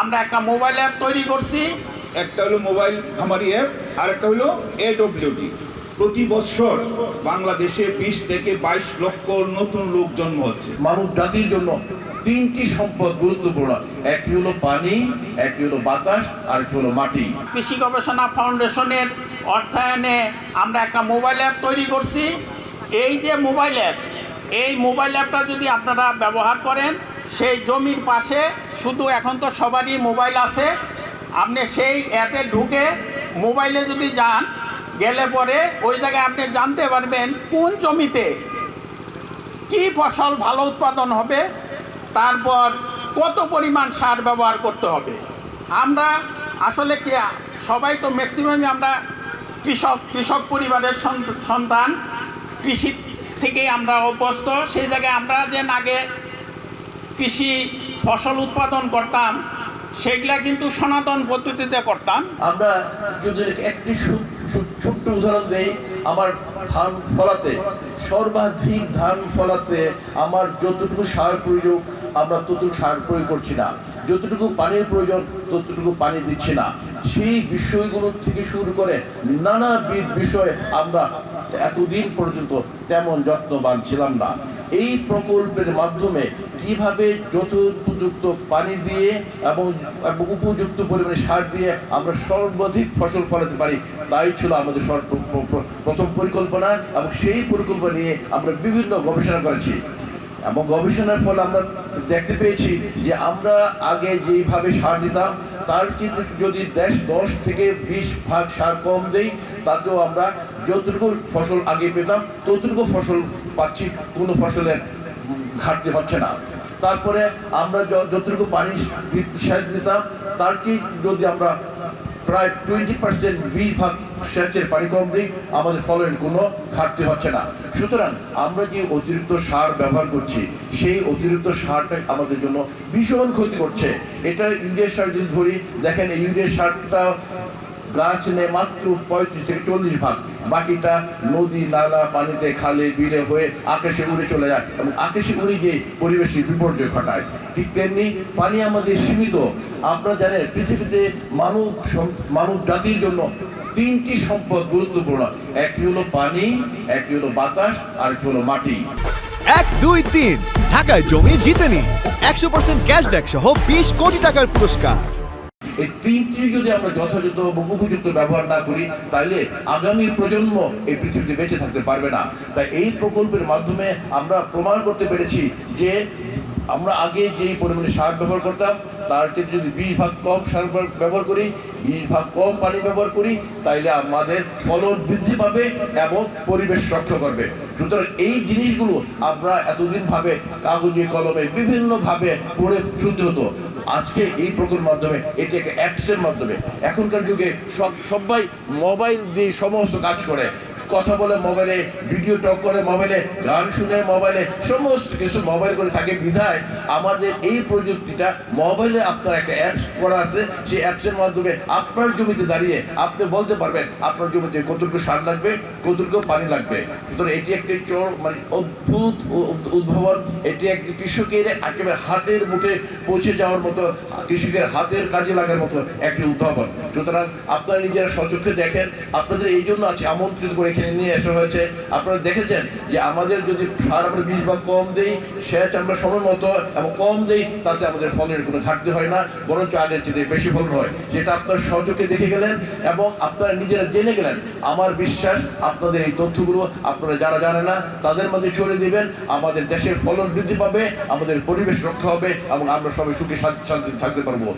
আমরা একটা mobile app তৈরি করছি, একটা হলো মোবাইল খামারি অ্যাপ আর একটা হলো AWD। প্রতি বছর বাংলাদেশে 20 থেকে 22 লক্ষ নতুন লোক জন্ম হচ্ছে। মানব জাতির জন্য তিনটি সম্পদ গুরুত্বপূর্ণ, একটি হলো পানি, একটি হলো বাতাস, আর একটি হলো মাটি। কৃষি গবেষণা ফাউন্ডেশনের অর্থায়নে আমরা একটা মোবাইল অ্যাপ তৈরি করছি। এই যে মোবাইল অ্যাপ, এই মোবাইল অ্যাপটা যদি আপনারা ব্যবহার করেন, সেই জমির পাশে শুধু এখন তো সবারই মোবাইল আছে, আপনি সেই অ্যাপে ঢুকে মোবাইলে যদি যান, গেলে পরে ওই জায়গায় আপনি জানতে পারবেন কোন জমিতে কি ফসল ভালো উৎপাদন হবে, তারপর কত পরিমাণ সার ব্যবহার করতে হবে। আমরা আসলে কি সবাই তো ম্যাক্সিমামই আমরা কৃষক পরিবারের সন্তান, কৃষি থেকেই আমরা অভ্যস্ত। সেই জায়গায় আমরা যে আগে কৃষি ফসল উৎপাদন করতাম, সেগুলা কিন্তু সনাতন পদ্ধতিতে করতাম। আমরা যদি একটি ছোট্ট উদাহরণ দেই, আমার ধান ফলাতে, সর্বাধিক ধান ফলাতে আমার যতটুকু সার প্রয়োজন আমরা ততটুকু সার প্রয়োগ করছি না, যতটুকু পানির প্রয়োজন ততটুকু পানি দিচ্ছি না। সেই বিষয়গুলো থেকে শুরু করে নানাবিধ বিষয়ে আমরা এতদিন পর্যন্ত তেমন যত্নবান ছিলাম না। এই প্রকল্পের মাধ্যমে কিভাবে যথোপযুক্ত পানি দিয়ে এবং উপযুক্ত পরিমাণে সার দিয়ে আমরা সর্বাধিক ফসল ফলাতে পারি, তাই ছিল আমাদের প্রথম পরিকল্পনা। এবং সেই পরিকল্পনা নিয়ে আমরা বিভিন্ন গবেষণা করেছি এবং গবেষণার ফলে আমরা দেখতে পেয়েছি যে আমরা আগে যেইভাবে সার দিতাম তার চিত্রে যদি 10 থেকে 20 ভাগ সার কম দেই, তাতেও আমরা যতটুকু ফসল আগে পেতাম ততটুকু ফসল পাচ্ছি, কোনো ফসলের ঘাটতি হচ্ছে না। তারপরে আমরা যতটুকু পানি সেচ দিতাম তার চেয়ে যদি আমরা প্রায় 20% 20 ভাগ সেচের পানি কম দিই, আমাদের ফলনের কোনো ঘাটতি হচ্ছে না। সুতরাং আমরা যে অতিরিক্ত সার ব্যবহার করছি, সেই অতিরিক্ত সারটা আমাদের জন্য ভীষণ ক্ষতি করছে। এটা ইউরিয়া সার যদি ধরি, দেখেন এই ইউরিয়া সারটা গাছ নেয় মাত্র 35 থেকে 40 ভাগ, বাকিটা নদী নালা পানিতে খালে বিলে হয়ে আকাশে উড়ে চলে যায় এবং আকাশে উড়ে গিয়ে পরিবেশের বিপর্যয় ঘটায়। ঠিক তেমনি পানি আমাদের সীমিত। আপনারা জানেন পৃথিবীতে মানব জাতির জন্য তিনটি সম্পদ গুরুত্বপূর্ণ, একটি হলো পানি, একটি হলো বাতাস, আর একটি হলো মাটি। 1, 2, 3 ঢাকায় জমি জিতে নিন 100% ক্যাশব্যাক সহ 20 কোটি টাকার পুরস্কার। এই তিনটি যদি আমরা যথাযথ এবং উপযুক্ত ব্যবহার না করি, তাহলে আগামী প্রজন্ম এই পৃথিবীতে বেঁচে থাকতে পারবে না। তাই এই প্রকল্পের মাধ্যমে আমরা প্রমাণ করতে পেরেছি যে আমরা আগে যেই পরিমাণে সার ব্যবহার করতাম তার চেয়ে যদি 20 ভাগ কম সার ব্যবহার করি, 20 ভাগ কম পানি ব্যবহার করি, তাইলে আমাদের ফলন বৃদ্ধি পাবে এবং পরিবেশ রক্ষা করবে। সুতরাং এই জিনিসগুলো আমরা এতদিন ভাবে কাগজে কলমে বিভিন্নভাবে পড়ে শুনতে হতো। আজকে এই প্রকল্পের মাধ্যমে, এটি একটা অ্যাপসের মাধ্যমে, এখনকার যুগে সবাই মোবাইল দিয়ে সমস্ত কাজ করে, কথা বলে মোবাইলে, ভিডিও টক করে মোবাইলে, গান শুনে মোবাইলে, সমস্ত কিছু মোবাইল করে থাকে। বিধায় আমাদের এই প্রযুক্তিটা মোবাইলে আপনার একটা অ্যাপস করা আছে, সেই অ্যাপসের মাধ্যমে আপনার জমিতে দাঁড়িয়ে আপনি বলতে পারবেন আপনার জমিতে কতটুকু সার লাগবে, কতটুকু পানি লাগবে। সুতরাং এটি একটি অদ্ভুত উদ্ভাবন। এটি একটি কৃষকের একেবারে হাতের মুঠে পৌঁছে যাওয়ার মতো, কৃষকের হাতের কাজে লাগার মতো একটি উদ্ভাবন। সুতরাং আপনারা নিজেরা স্বচক্ষে দেখেন। আপনাদের এই জন্য আছে আমন্ত্রিত করে নিয়ে আসা হয়েছে। আপনারা দেখেছেন যে আমাদের যদি সার আমরা 20 ভাগ কম দেই, সেচ আমরা সময় মতো এবং কম দেই, তাতে আমাদের ফলনের কোনো ঘাটতি হয় না, বরঞ্চ আগের চেয়ে বেশি ফলন হয়। যেটা আপনার সহযোগে দেখে গেলেন এবং আপনারা নিজেরা জেনে গেলেন। আমার বিশ্বাস আপনাদের এই তথ্যগুলো আপনারা যারা জানে না তাদের মধ্যে ছড়িয়ে দিবেন। আমাদের দেশের ফলন বৃদ্ধি পাবে, আমাদের পরিবেশ রক্ষা হবে এবং আমরা সবাই সুখে শান্তিতে থাকতে পারবো।